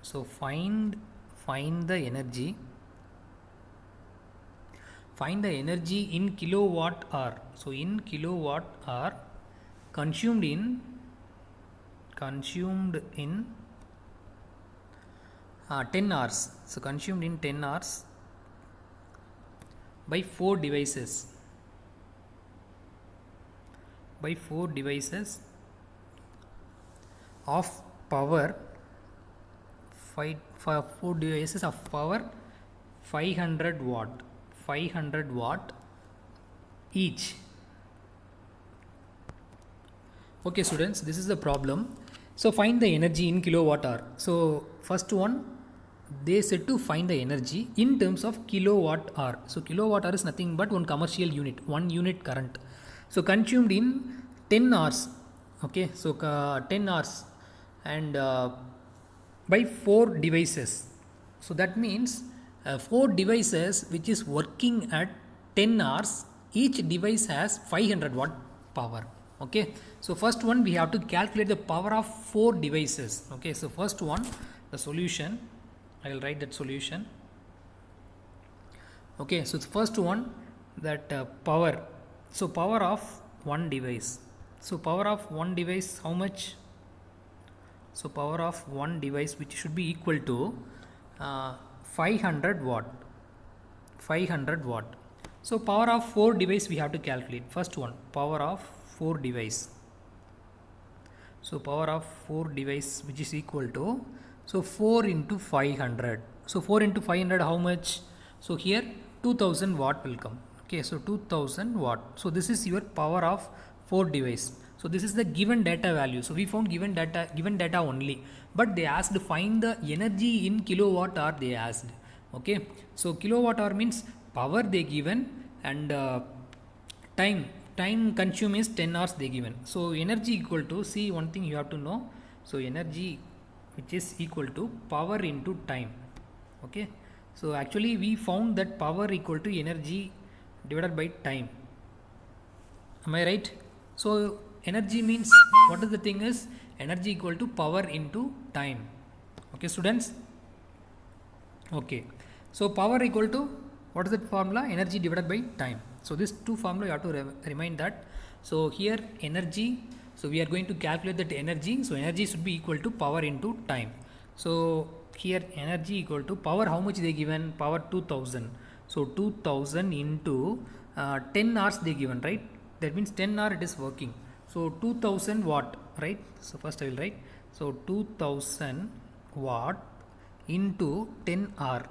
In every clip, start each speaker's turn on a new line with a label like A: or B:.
A: So find the energy. Find the energy in kilowatt hour. So in kilowatt hour consumed in 10 hours. So consumed in 10 hours by 4 devices. By 4 devices of power, 4 devices of power 500 watt. 500 watt each. Okay students, this is the problem. So find the energy in kilowatt hour. So first one, they said to find the energy in terms of kilowatt hour. So kilowatt hour is nothing but one commercial unit, 1 unit current. So consumed in 10 hours. Okay, so 10 hours and by 4 devices. So that means 4 devices which is working at 10 hours, each device has 500 watt power. Okay, so first one we have to calculate the power of 4 devices. Okay, so first one, the solution, I will write that solution. Okay, so the first one, that power. So power of one device. So power of one device, how much? So power of one device which should be equal to 500 watt. 500 watt. So power of 4 device we have to calculate. First one, power of 4 device. So power of 4 device which is equal to, so 4 into 500. So 4 into 500 how much? So here 2000 watt will come. Okay, so 2000 watt. So this is your power of 4 device. So this is the given data value. So we found given data only, but they asked to find the energy in kilowatt hour. They asked. Okay, so kilowatt hour means power they given, and time consume is 10 hours they given. So energy equal to, see one thing you have to know. So energy which is equal to power into time. Okay, so actually we found that power equal to energy divided by time. Am I right? So energy means, what is the thing is, energy equal to power into time. Okay students. Okay, so power equal to, what is that formula? Energy divided by time. So this two formula you have to remind that. So here energy, so we are going to calculate that energy. So energy should be equal to power into time. So here energy equal to power, how much they given? Power 2000. So 2000 into 10 hours they given, right? That means 10 hour it is working. So 2000 watt, right? So first I will write, so 2000 watt into 10 hour,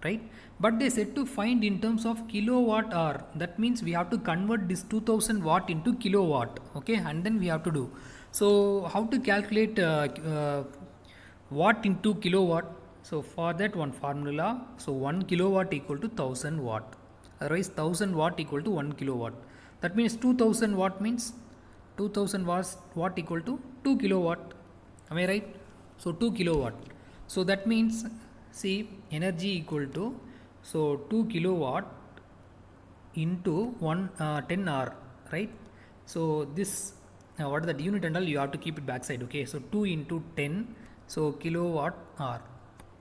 A: right? But they said to find in terms of kilowatt hour. That means we have to convert this 2000 watt into kilowatt. Okay, and then we have to do. So how to calculate watt into kilowatt? So for that one formula, so 1 kilowatt equal to 1000 watt. Otherwise 1000 watt equal to 1 kilowatt. That means 2000 watt means 2000 watt equal to 2 kilowatt. Am I right? So 2 kilowatt. So that means, see, energy equal to, so 2 kilowatt into 10 hour, right? So this, what is that unit and all, you have to keep it backside. Okay, so 2 into 10, so kilowatt hour.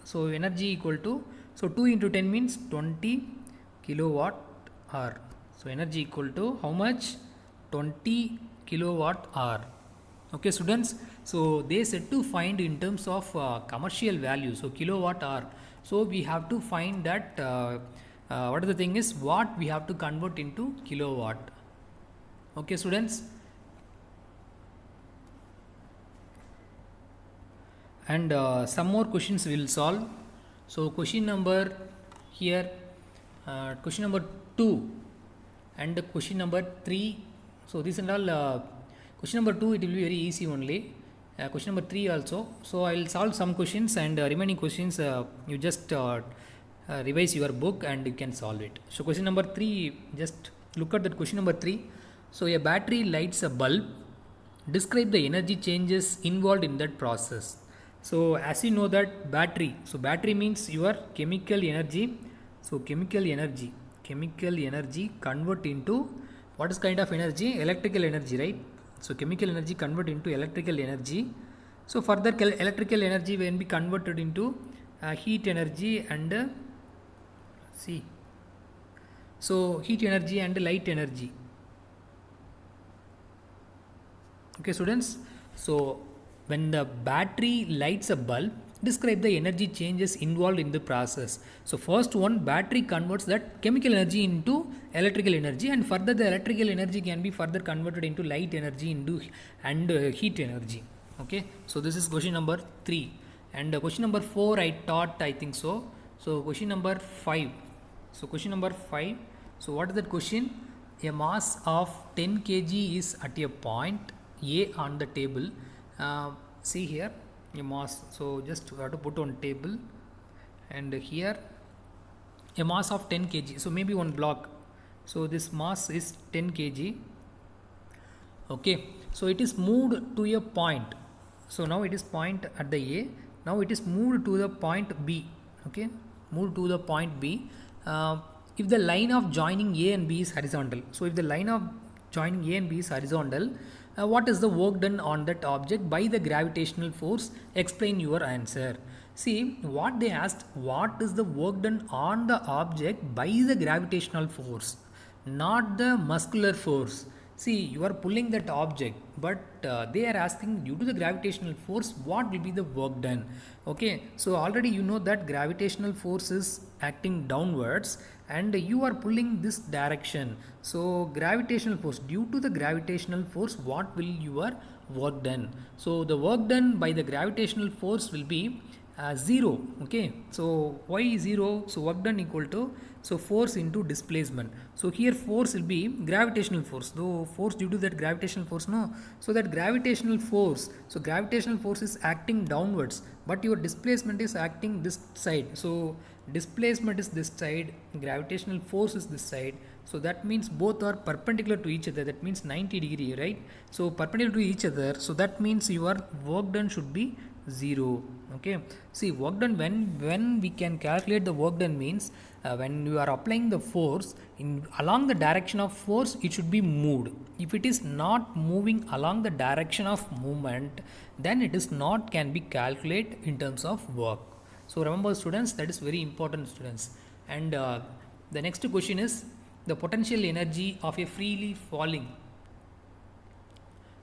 A: So energy equal to, so 2 into 10 means 20 kilowatt hour. So energy equal to how much? 20 kilowatt hour. Okay students, so they said to find in terms of commercial value, so kilowatt hour. So we have to find that what is the thing is, watt we have to convert into kilowatt. Okay students, and some more questions we will solve. So question number here, question number 2 and question number 3. So this and all, question number 2 it will be very easy only. Question number 3 also. So I will solve some questions, and remaining questions you just revise your book and you can solve it. So question number 3, just look at that question number 3. So a battery lights a bulb. Describe the energy changes involved in that process. So as you know that battery, so battery means your chemical energy. So chemical energy convert into, what is kind of energy? Electrical energy, right? So chemical energy convert into electrical energy. So further electrical energy will be converted into heat energy and see, so heat energy and light energy. Okay students, so when the battery lights a bulb, describe the energy changes involved in the process. So first one, battery converts that chemical energy into electrical energy, and further the electrical energy can be further converted into light energy into and heat energy. Okay, so this is question number 3, and question number 4 I taught, I think so. So question number 5. So question number 5. So what is that question? A mass of 10 kg is at a point A on the table. See here a mass, so just we have to put on table, and here a mass of 10 kg, so maybe one block, so this mass is 10 kg. Okay, so it is moved to a point, so now it is point at the A, now it is moved to the point B. Okay, moved to the point B. If the line of joining A and B is horizontal, so if the line of joining A and B is horizontal, what is the work done on that object by the gravitational force? Explain your answer. See what they asked, what is the work done on the object by the gravitational force, not the muscular force. See, you are pulling that object, but they are asking due to the gravitational force what will be the work done. Okay, so already you know that gravitational force is acting downwards and you are pulling this direction. So gravitational force, due to the gravitational force what will your work done? So the work done by the gravitational force will be 0. Okay, so why 0? So work done equal to, so force into displacement. So here force will be gravitational force, though force due to that gravitational force, no, so that gravitational force, so gravitational force is acting downwards, but your displacement is acting this side. So displacement is this side, gravitational force is this side, so that means both are perpendicular to each other, that means 90 degree, right? So perpendicular to each other, so that means your work done should be 0. Okay, see work done, when we can calculate the work done means when you are applying the force in along the direction of force, it should be moved. If it is not moving along the direction of movement, then it is not can be calculated in terms of work. So remember students, that is very important students. And the next question is the potential energy of a freely falling,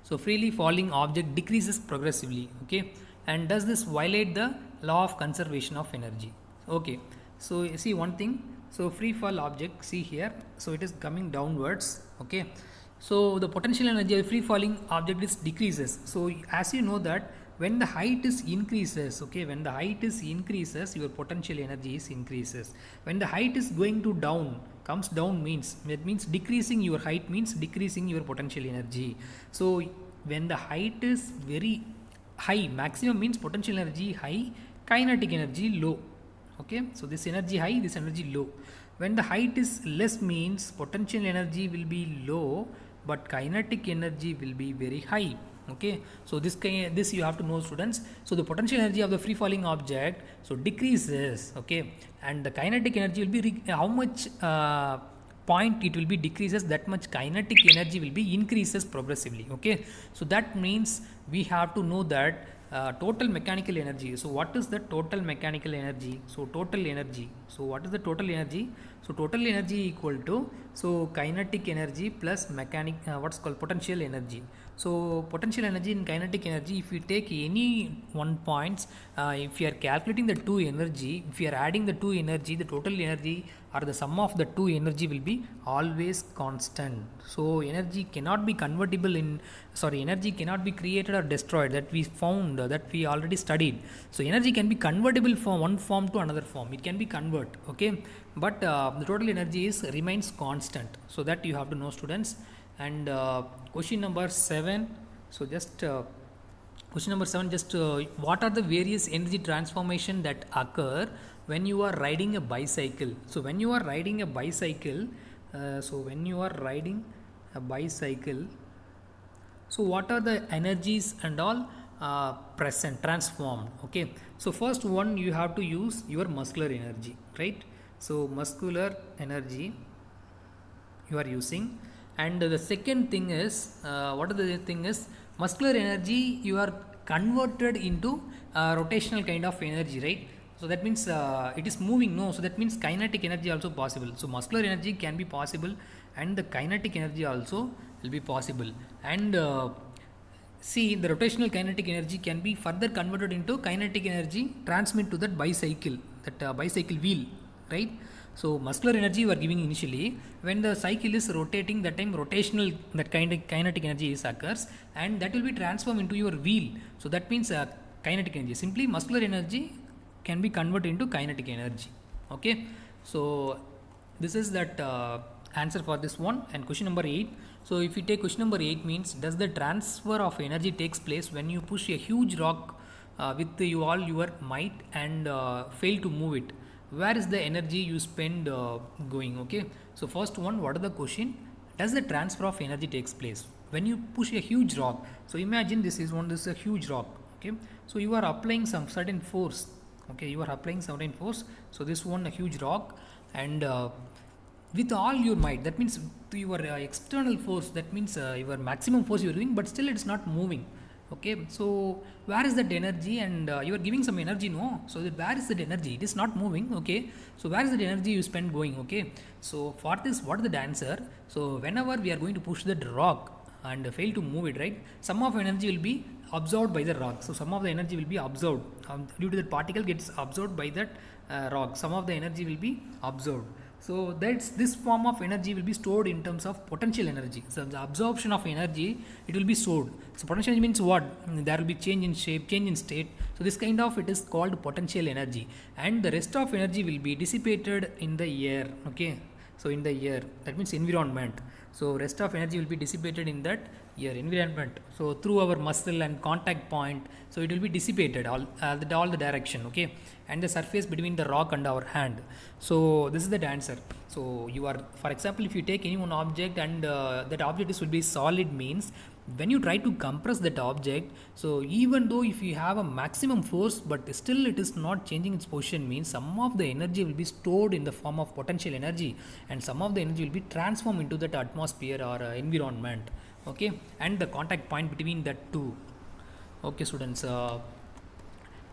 A: so freely falling object decreases progressively. Okay, and does this violate the law of conservation of energy? Okay, so you see one thing, so free fall object, see here, so it is coming downwards. Okay, so the potential energy of free falling object is decreases. So as you know that when the height is increases, okay, when the height is increases, your potential energy is increases. When the height is going to down, comes down means, that means decreasing your height means decreasing your potential energy. So when the height is very high, maximum means potential energy high, kinetic energy low. Okay, so this energy high, this energy low. When the height is less means potential energy will be low, but kinetic energy will be very high. Okay, so this you have to know students. So the potential energy of the free falling object so decreases. Okay, and the kinetic energy will be how much point it will be decreases, that much kinetic energy will be increases progressively. Okay, so that means we have to know that total mechanical energy. So what is the total mechanical energy? So total energy, so what is the total energy? So total energy equal to, so kinetic energy plus what's called potential energy. So potential energy and kinetic energy, if you take any one points, if you are calculating the two energy, if you are adding the two energy, the total energy or the sum of the two energy will be always constant. So energy cannot be convertible in, energy cannot be created or destroyed, that we found, that we already studied. So energy can be convertible from one form to another form, it can be convert. Okay, but the total energy is remains constant. So that you have to know students. And question number 7, so just question number 7, just what are the various energy transformation that occur when you are riding a bicycle? So when you are riding a bicycle, so what are the energies and all present, transformed? Okay, so first one, you have to use your muscular energy, right? So muscular energy you are using. And the second thing is, what are the thing is, muscular energy you are converted into rotational kind of energy, right? So that means it is moving, no, so that means kinetic energy also possible. So muscular energy can be possible and the kinetic energy also will be possible. And see, the rotational kinetic energy can be further converted into kinetic energy transmit to that bicycle, bicycle wheel, right? So muscular energy you are giving initially when the cycle is rotating, that time rotational, that kind of kinetic energy is occurs, and that will be transformed into your wheel. So that means kinetic energy. Simply muscular energy can be converted into kinetic energy. Okay, so this is that answer for this one. And question number 8. So if you take question number 8 means, does the transfer of energy takes place when you push a huge rock with all your might and fail to move it? Where is the energy you spend going? Okay, so first one, what is the question? Does the transfer of energy takes place when you push a huge rock? So imagine this is a huge rock. Okay, so you are applying some certain force. Okay, you are applying certain force. So this one, a huge rock, and with all your might, that means to your external force, that means your maximum force you are doing, but still it is not moving. Okay, so where is that energy? And you are giving some energy, no? So that where is that energy? It is not moving. Okay, so where is that energy you spend going? Okay, so for this, what is the answer? So whenever we are going to push that rock and fail to move it, right, some of energy will be absorbed by the rock. So some of the energy will be absorbed due to that particle gets absorbed by that rock. Some of the energy will be absorbed. So that's this form of energy will be stored in terms of potential energy. So the absorption of energy, it will be stored. So potential energy means what? There will be change in shape, change in state. So this kind of, it is called potential energy, and the rest of energy will be dissipated in the air. Okay, so in the air, that means environment. So rest of energy will be dissipated in that air environment. So through our muscle and contact point, so it will be dissipated all the direction. Okay, and the surface between the rock and our hand. So this is the answer. So you are, for example, if you take any one object and that object will be solid, means when you try to compress that object, so even though if you have a maximum force but still it is not changing its position, means some of the energy will be stored in the form of potential energy, and some of the energy will be transformed into that atmosphere or environment. Okay, and the contact point between that two. Okay, students,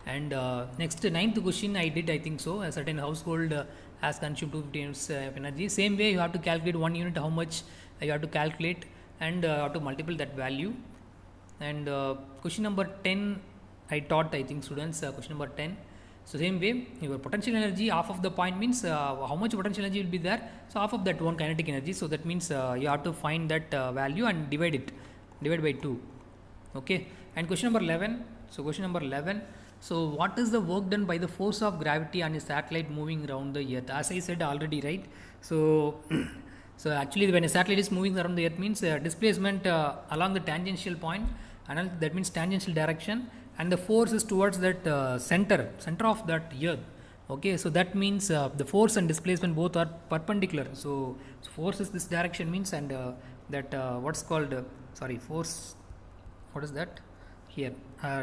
A: and next, ninth question I did, I think so. A certain household has consumed 250 units of energy. Same way, you have to calculate 1 unit how much you have to calculate, and have to multiply that value. And question number 10 I taught, I think, students, question number 10. So same way, your potential energy, half of the point means how much potential energy will be there. So half of that one kinetic energy. So that means you have to find that value and divide by 2. Okay, and question number 11. So question number 11. So what is the work done by the force of gravity on a satellite moving around the earth? As I said already, right? So so actually when a satellite is moving around the earth means displacement along the tangential point, and that means tangential direction, and the force is towards that center of that earth. Okay, so that means the force and displacement both are perpendicular. So force is this direction means, and that what's called force, what is that here,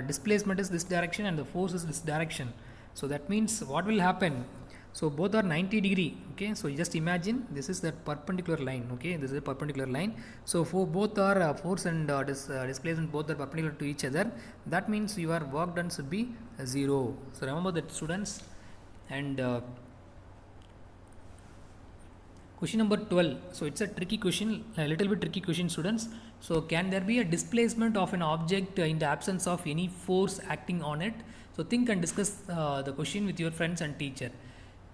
A: displacement is this direction and the force is this direction. So that means what will happen? So both are 90 degree. Okay, so you just imagine this is that perpendicular line. Okay, this is a perpendicular line. So for both are force and displacement both are perpendicular to each other. That means your work done should be 0. So remember that, students. And question number 12. So it's a tricky question, a little bit tricky question, students. So can there be a displacement of an object in the absence of any force acting on it? So think and discuss the question with your friends and teacher.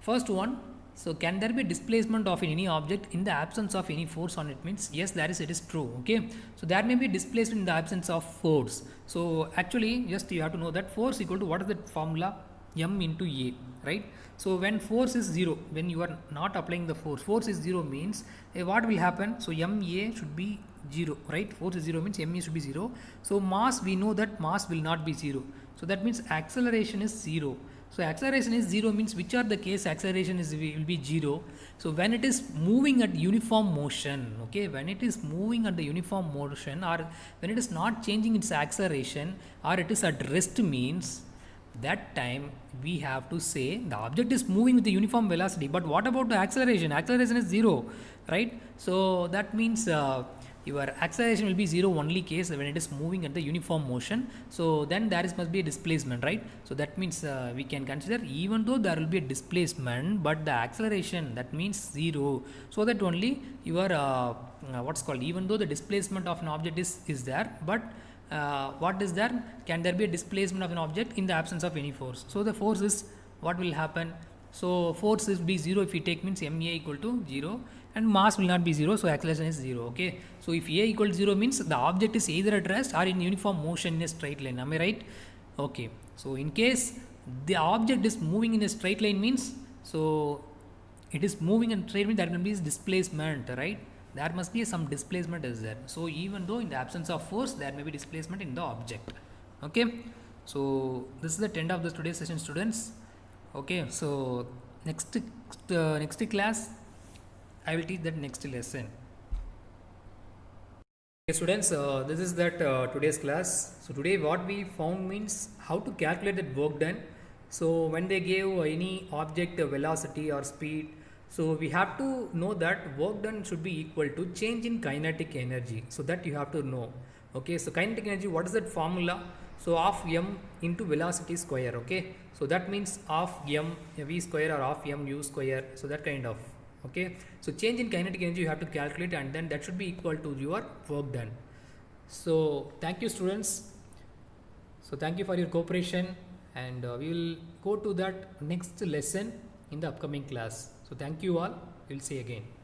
A: First one, so can there be displacement of any object in the absence of any force on it? Means yes, it is true. Okay, so there may be displacement in the absence of force. So actually just you have to know that force equal to, what is the formula? M into A, right? So when force is 0, when you are not applying the force is 0 means what will happen? So MA should be 0, right? Force is 0 means MA should be 0. So mass, we know that mass will not be 0. So that means acceleration is 0. So acceleration is 0 means which are the case acceleration will be 0. So when it is moving at uniform motion, okay, when it is moving at the uniform motion, or when it is not changing its acceleration, or it is at rest, means that time we have to say the object is moving with the uniform velocity. But what about the acceleration? Acceleration is 0, right? So that means your acceleration will be 0 only case when it is moving at the uniform motion. So then there is must be a displacement, right? So that means we can consider even though there will be a displacement, but the acceleration, that means 0. So that only your what's called, even though the displacement of an object is there, but what is there, can there be a displacement of an object in the absence of any force? So the force is, what will happen? So force is be 0 if we take, means ma equal to 0, and mass will not be 0, so acceleration is 0. Okay, so if a equal to 0 means the object is either at rest or in uniform motion in a straight line. Am I right? Okay, so in case the object is moving in a straight line means, so it is moving in straight line, that will be displacement, right? There must be some displacement is there. So even though in the absence of force, there may be displacement in the object. Okay, so this is the end of the today's session, students. Okay, so next class I will teach that next lesson. Okay, students, this is that today's class. So today what we found means how to calculate that work done. So when they gave any object velocity or speed, so we have to know that work done should be equal to change in kinetic energy. So that you have to know. Okay, so kinetic energy, what is that formula? So half m into velocity square. Okay, so that means half m v square or half m u square. So that kind of. Okay, so change in kinetic energy you have to calculate, and then that should be equal to your work done. So thank you, students. So thank you for your cooperation, and we will go to that next lesson in the upcoming class. So thank you all. We'll see you again.